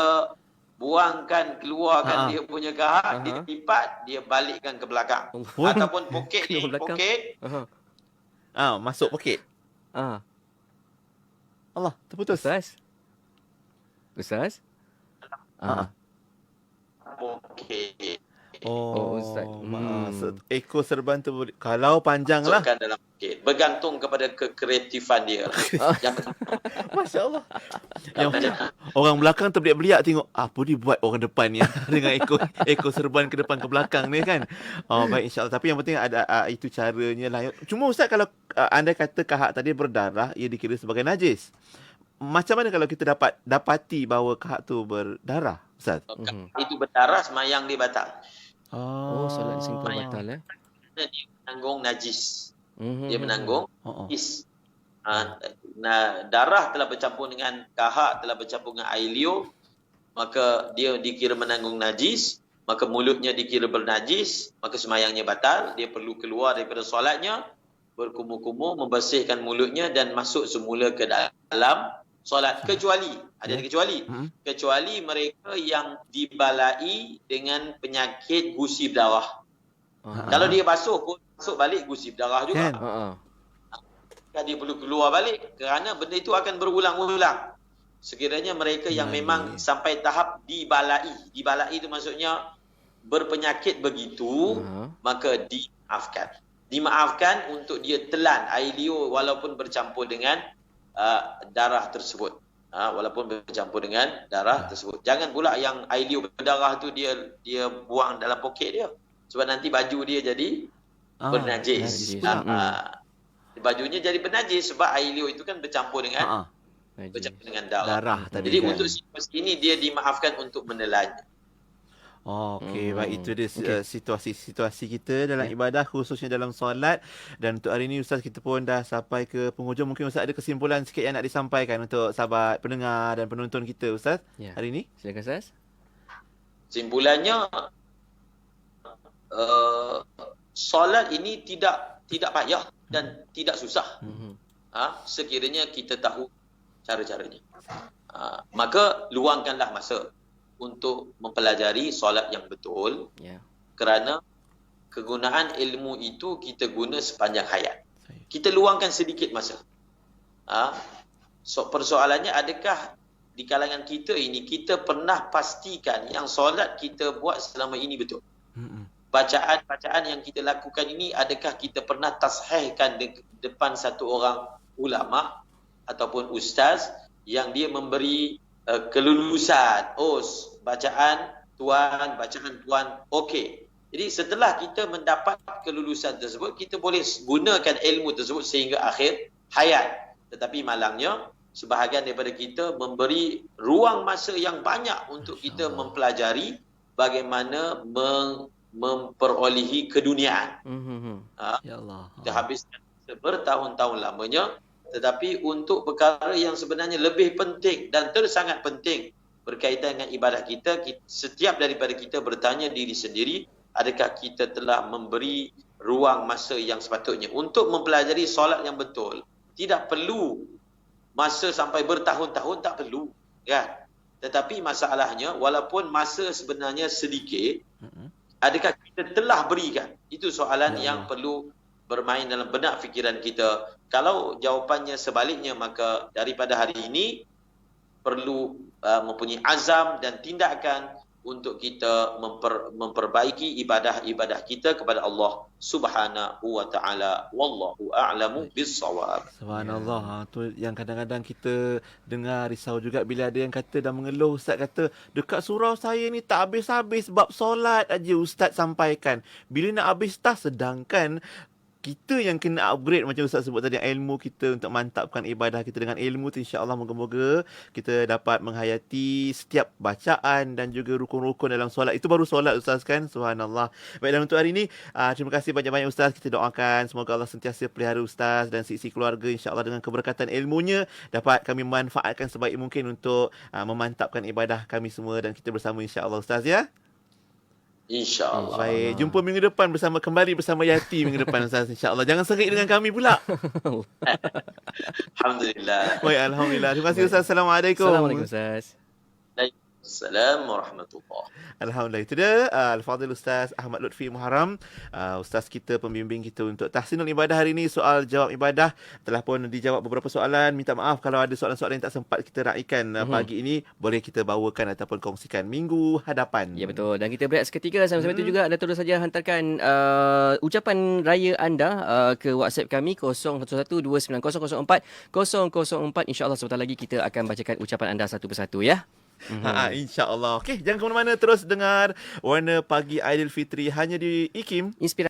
buangkan, keluarkan dia punya kahak, dia lipat, dia balikkan ke belakang. Ataupun poket ni, poket. Masuk poket. Allah, terputus. Ustaz? Poket. Ustaz. Ekor serban tu kalau panjang lah. Masukkan dalam poket. Bergantung kepada kekreatifan dia. Masya Allah. Orang belakang terbeliak-beliak tengok apa dia buat orang depan ni dengan ekor serban ke depan ke belakang ni kan. Baik, insyaAllah. Tapi yang penting ada itu caranya lah. Cuma Ustaz, kalau anda kata kahak tadi berdarah, ia dikira sebagai najis. Macam mana kalau kita dapati bahawa kahak tu berdarah, Ustaz? Itu berdarah, semayang dia batal. Solat simple batal Dia menanggung najis. Dia menanggung najis. Darah telah bercampur dengan kahak, telah bercampur dengan air liur, maka dia dikira menanggung najis, maka mulutnya dikira bernajis, maka semayangnya batal. Dia perlu keluar daripada solatnya, berkumur-kumur, membersihkan mulutnya dan masuk semula ke dalam solat. Kecuali, ada kecuali. Kecuali mereka yang dibalai dengan penyakit gusi berdarah. Kalau dia basuh pun masuk balik gusi berdarah juga. Dia perlu keluar balik kerana benda itu akan berulang-ulang. Sekiranya mereka yang memang sampai tahap dibalai. Dibalai itu maksudnya berpenyakit begitu, maka dimaafkan. Dimaafkan untuk dia telan air liur walaupun bercampur dengan darah tersebut. Walaupun bercampur dengan darah tersebut. Jangan pula yang air liur berdarah tu dia buang dalam poket dia. Sebab nanti baju dia jadi bernajis. Bajunya jadi bernajis sebab air liur itu kan bercampur dengan darah. Jadi kan, untuk situasi ini dia dimaafkan untuk menelannya. Baik, itu dia situasi kita dalam ibadah, khususnya dalam solat. Dan untuk hari ini Ustaz, kita pun dah sampai ke penghujung. Mungkin Ustaz ada kesimpulan sikit yang nak disampaikan untuk sahabat pendengar dan penonton kita, Ustaz, hari ini. Silakan, Ustaz. Simpulannya, solat ini tidak payah dan tidak susah. Sekiranya kita tahu cara-caranya. Maka luangkanlah masa untuk mempelajari solat yang betul, kerana kegunaan ilmu itu kita guna sepanjang hayat. Kita luangkan sedikit masa. Persoalannya, adakah di kalangan kita ini kita pernah pastikan yang solat kita buat selama ini betul? Bacaan-bacaan yang kita lakukan ini, adakah kita pernah tashihkan depan satu orang ulama ataupun ustaz yang dia memberi kelulusan, bacaan tuan, okey. Jadi setelah kita mendapat kelulusan tersebut, kita boleh gunakan ilmu tersebut sehingga akhir hayat. Tetapi malangnya, sebahagian daripada kita memberi ruang masa yang banyak untuk kita mempelajari bagaimana memperolehi keduniaan. Ya Allah. Kita habiskan bertahun-tahun lamanya, tetapi untuk perkara yang sebenarnya lebih penting dan sangat penting berkaitan dengan ibadah kita, setiap daripada kita bertanya diri sendiri, adakah kita telah memberi ruang masa yang sepatutnya untuk mempelajari solat yang betul? Tidak perlu masa sampai bertahun-tahun, tak perlu, kan? Tetapi masalahnya, walaupun masa sebenarnya sedikit, adakah kita telah berikan? Itu soalan yang perlu bermain dalam benak fikiran kita. Kalau jawapannya sebaliknya, maka daripada hari ini perlu mempunyai azam dan tindakan untuk kita memperbaiki ibadah-ibadah kita kepada Allah Subhanahu wa taala. Wallahu a'lamu bis-shawab. Subhanallah. Tu yang kadang-kadang kita dengar risau juga bila ada yang kata dan mengeluh, Ustaz kata dekat surau saya ni tak habis-habis bab solat aja Ustaz sampaikan. Bila nak habis sedangkan kita yang kena upgrade macam Ustaz sebut tadi, ilmu kita untuk mantapkan ibadah kita. Dengan ilmu tu insya-Allah moga-moga kita dapat menghayati setiap bacaan dan juga rukun-rukun dalam solat. Itu baru solat Ustaz kan. Subhanallah. Baik, dan untuk hari ini terima kasih banyak-banyak Ustaz. Kita doakan semoga Allah sentiasa pelihara Ustaz dan sisi keluarga insya-Allah dengan keberkatan ilmunya dapat kami manfaatkan sebaik mungkin untuk memantapkan ibadah kami semua dan kita bersama insya-Allah Ustaz ya. InsyaAllah. Baik, jumpa minggu depan kembali bersama Yati minggu depan Ustaz insya-Allah. Jangan serik dengan kami pula. Alhamdulillah. Baik, alhamdulillah. Terima kasih Ustaz. Assalamualaikum. Assalamualaikum Ustaz. Assalamualaikum warahmatullahi. Alhamdulillah. Itu dia Al-Fadhil Ustaz Ahmad Lutfi Muharram, Ustaz kita, pembimbing kita untuk Tahsinul Ibadah hari ini. Soal jawab ibadah telah pun dijawab beberapa soalan. Minta maaf kalau ada soalan-soalan yang tak sempat kita raikan pagi ini. Boleh kita bawakan ataupun kongsikan minggu hadapan. Ya betul. Dan kita berehat seketika sambil-sambil itu juga anda terus saja hantarkan ucapan raya anda ke WhatsApp kami 01129004 004. InsyaAllah sebentar lagi kita akan bacakan ucapan anda satu persatu ya. InsyaAllah. Okey, jangan ke mana-mana, terus dengar Warna Pagi Aidilfitri hanya di IKIM. Inspirasi